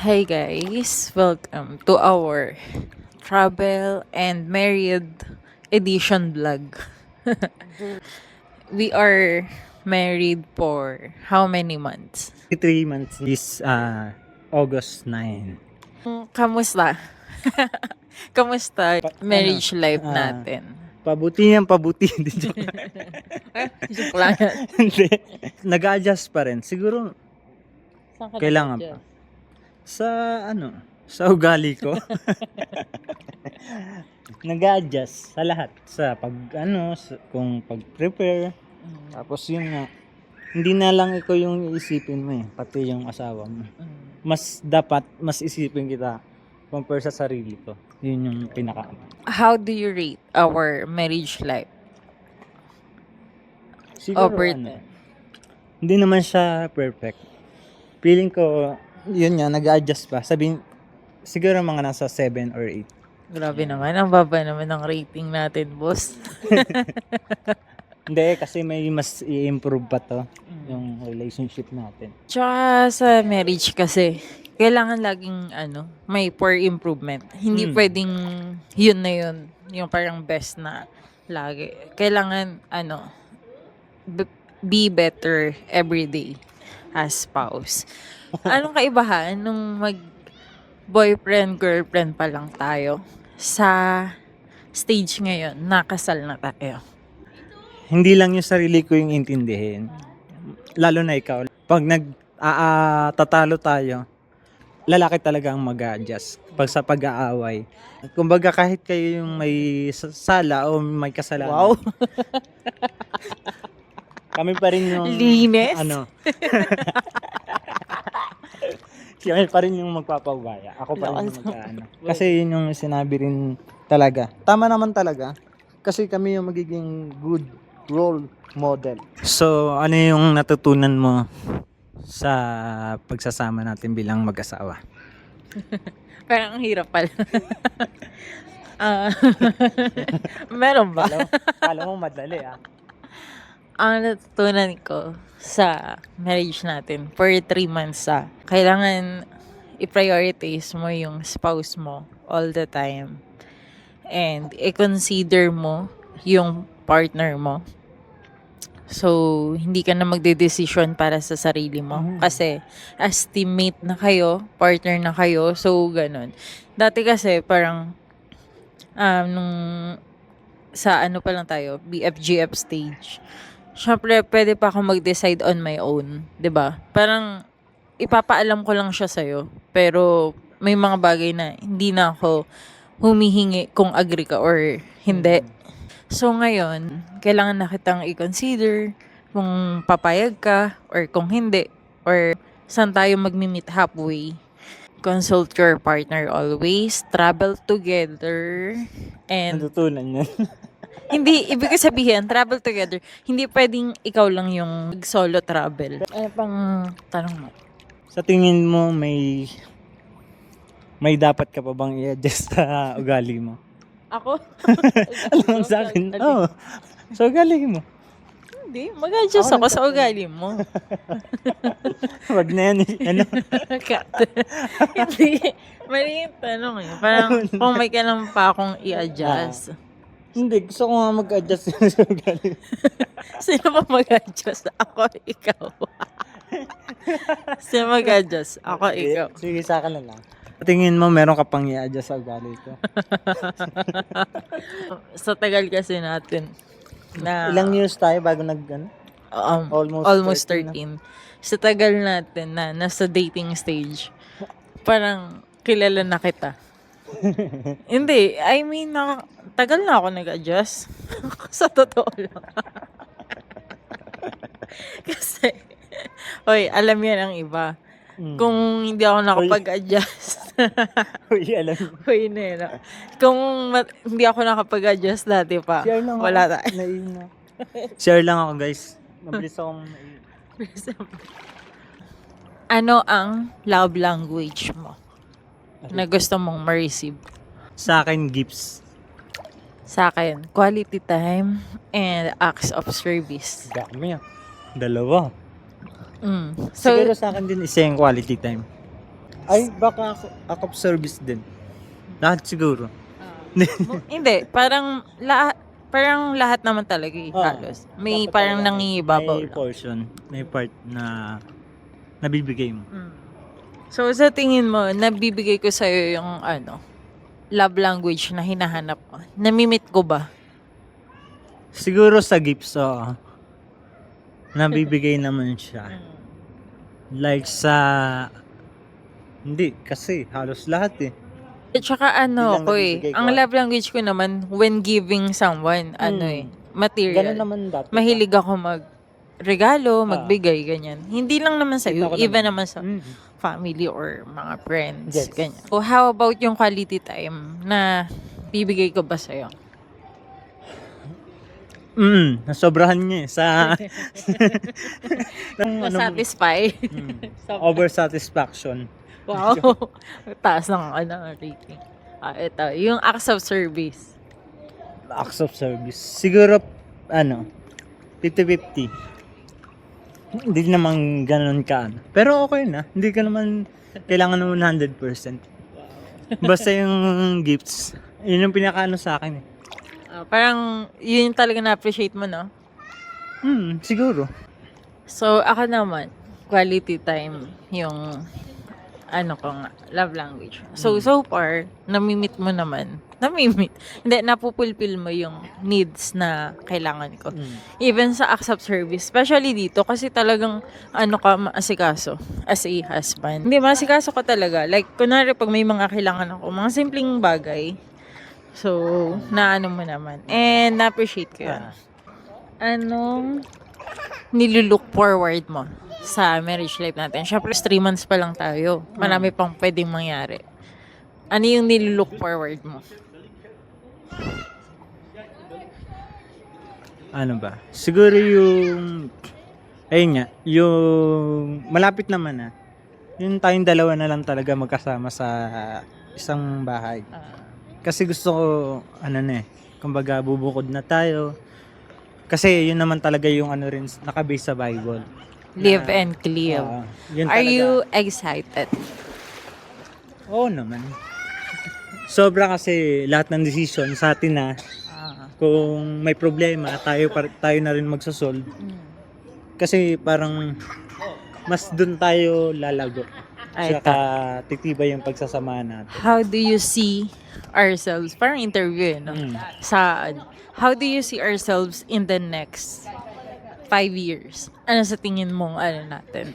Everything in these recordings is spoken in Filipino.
Hi guys, welcome to our travel and married edition vlog. We are married for how many months? 3 months this August 9. Kamusta? Kamusta Ano, marriage life ah, natin? pabuti yan, pabuti. Joke lang yan. Hindi. Nag-adjust pa rin. Siguro, Saan ka kailangan pa. nag-adjust? Sa, sa ugali ko. Nag-adjust sa lahat. Sa kung pag-prepare. Tapos yun nga, hindi na lang ikaw yung iisipin mo pati yung asawa mo. Mas isipin kita compare sa sarili ko. Yun yung pinaka. How do you rate our marriage life? Siguro Over hindi naman siya perfect. Feeling ko, yun nga, nag-adjust pa. Siguro mga nasa 7 or 8. Grabe naman, ang baba naman ng rating natin, boss. Hindi, kasi may mas i-improve pa to, yung relationship natin. Tsaka sa marriage kasi, kailangan laging may for improvement. Hindi pwedeng yun na yun, yung parang best na lagi. Kailangan be better every day as spouse. Anong kaibahan nung mag boyfriend, girlfriend pa lang tayo sa stage ngayon, nakasal na tayo? Hindi lang yung sarili ko yung intindihin. Lalo na ikaw. Pag tatalo tayo, lalaki talaga ang mag-a-adjust pag sa pag-aaway. Kumbaga kahit kayo yung may sala o may kasalanan. Wow! Kami pa rin yung Linis? Kami pa rin yung magpapabaya. Ako pa rin yung Kasi yun yung sinabi rin talaga. Tama naman talaga. Kasi kami yung magiging good role model. So, ano yung natutunan mo sa pagsasama natin bilang mag-asawa? Parang ang hirap pala. Meron ba? Kala mo madali Ang natutunan ko sa marriage natin for 3 months kailangan i-prioritize mo yung spouse mo all the time. And i-consider mo yung partner mo. So, hindi ka na magde-decision para sa sarili mo. Kasi, as teammate na kayo, partner na kayo, so, ganun. Dati kasi, parang, nung sa pa lang tayo, BFGF stage, syempre, pwede pa ako mag-decide on my own. 'Di ba? Parang, ipapaalam ko lang siya sa'yo. Pero, may mga bagay na hindi na ako humihingi kung agree ka or hindi. So, ngayon, kailangan na kitang i-consider kung papayag ka or kung hindi. Or, saan tayo magmi-meet halfway. Consult your partner always. Travel together. And, Natutunan yan. hindi, ibig sabihin, travel together. Hindi pwedeng ikaw lang yung solo travel. Ano pang tanong mo? Sa tingin mo, may dapat ka pa bang i-adjust sa ugali mo? Ako? Alam mo sa akin? Oo. So, ugali mo. Hindi, mag-adjust ako sa ugali mo. Wag na yan. Cut. Hindi, mali yung tanong eh. Parang kung may kailangan pa akong i-adjust. Hindi, gusto ko nga mag-adjust sa ugali. Sino ba mag-adjust? Ako, ikaw. Sino mag-adjust? Ako, ikaw. Sige, sa akin lang. Tingin mo, meron ka pang i-adjust sa ugali ko? Sa tagal kasi natin na Ilang years tayo bago almost 13. Sa tagal natin na nasa dating stage, parang kilala na kita. Hindi, I mean, tagal na ako nag-adjust. Sa totoo lang. Kasi, oy, alam yan ang iba. Kung hindi ako nakapag-adjust. Uy, alam mo. Uy, nena. Kung hindi ako nakapag-adjust dati pa, Share lang wala ako. tayo. Share lang ako, guys. Mabilis akong Ano ang love language mo na gusto mong ma-receive? Sa akin, gifts. Sa akin, quality time and acts of service. Dami yan. Dalawa. So, Siguro sa akin din isa yung quality time. Ay, baka ako of service din. Lahat siguro. Hindi, parang lahat naman talaga eh, halos. May Dapat parang talaga nangingibabaw may lang. portion, may part na nabibigay mo. So, sa tingin mo, nabibigay ko sa'yo yung love language na hinahanap ko. Namimit ko ba? Siguro sa gifts, oo. Nabibigay naman siya. Like sa... Hindi, kasi halos lahat eh. At saka Hindi lang ko nabibigay ko. ang love language ko naman, when giving someone, Ganun material. naman dapat. Mahilig ako regalo, magbigay, ganyan. Hindi lang naman sa'yo, Kita ko even naman. naman sa family or mga friends, Yes. ganyan. So, how about yung quality time na bibigay ko ba sa'yo? Nasobrahan niya eh. Sa... Satisfy? Over satisfaction. Wow. Taas ng rating. Ito, yung acts of service. Acts of service. Siguro, 50-50. Hindi naman ganun ka. Pero okay na. Hindi ka naman kailangan ng 100%. Basta yung gifts. Yun yung pinakaano sa akin eh. Parang, yun yung talaga na-appreciate mo, no? Siguro. So, ako naman, quality time, yung love language. So far, namimit mo naman. Hindi, napupulpil mo yung needs na kailangan ko. Even sa acts of service, especially dito, kasi talagang, maasikaso as a husband. Hindi, maasikaso ko talaga. Like, kunwari, pag may mga kailangan ako, mga simpleng bagay, so, mo naman. And, na-appreciate ko yun. Anong nilulook forward mo sa marriage life natin? Syempre, 3 months pa lang tayo. Marami pang pwedeng mangyari. Ano yung nilulook forward mo? Ano ba? Siguro yung... Ayun nga, yung... Malapit naman na. Yung tayong dalawa na lang talaga magkasama sa isang bahay. Kasi gusto ko, kumbaga bubukod na tayo. Kasi yun naman talaga yung rin, nakabase sa Bible. Live and live. Yun Are talaga. you excited? Oo naman. Sobra kasi lahat ng decision sa atin na kung may problema, tayo na rin magsasolve. Kasi parang mas dun tayo lalago. Saka titibay yung pagsasamahan natin. How do you see ourselves? Parang interview, no? How do you see ourselves in the next 5 years? Ano sa tingin mo, natin?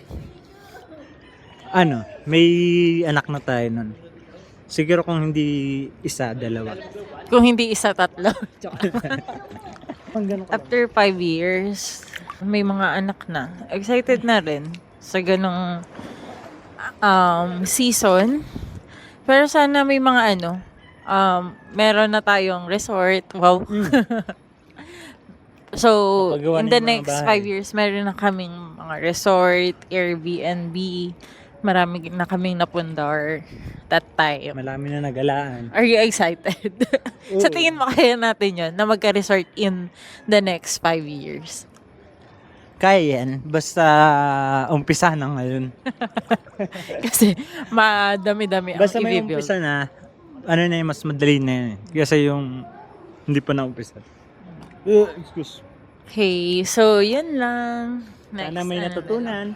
May anak na tayo nun. Siguro kung hindi isa, dalawa. Kung hindi isa, tatlo. After 5 years, may mga anak na. Excited na rin sa ganong season. Pero sana may mga meron na tayong resort. Wow. So, Papagawa in na the yung mga next bahay. 5 years, meron na kaming mga resort, Airbnb, marami na kaming napundar that time. Malami na nagalaan. Are you excited? Sa tingin mo kaya natin yun, na magka-resort in the next 5 years? Kaya yan, basta umpisa na ngayon. Kasi madami-dami ang Basta may i-build. umpisa na, mas madali na yan. Kasi yung hindi pa na-umpisa. Excuse. Okay, so yun lang. Next, Sana may natutunan.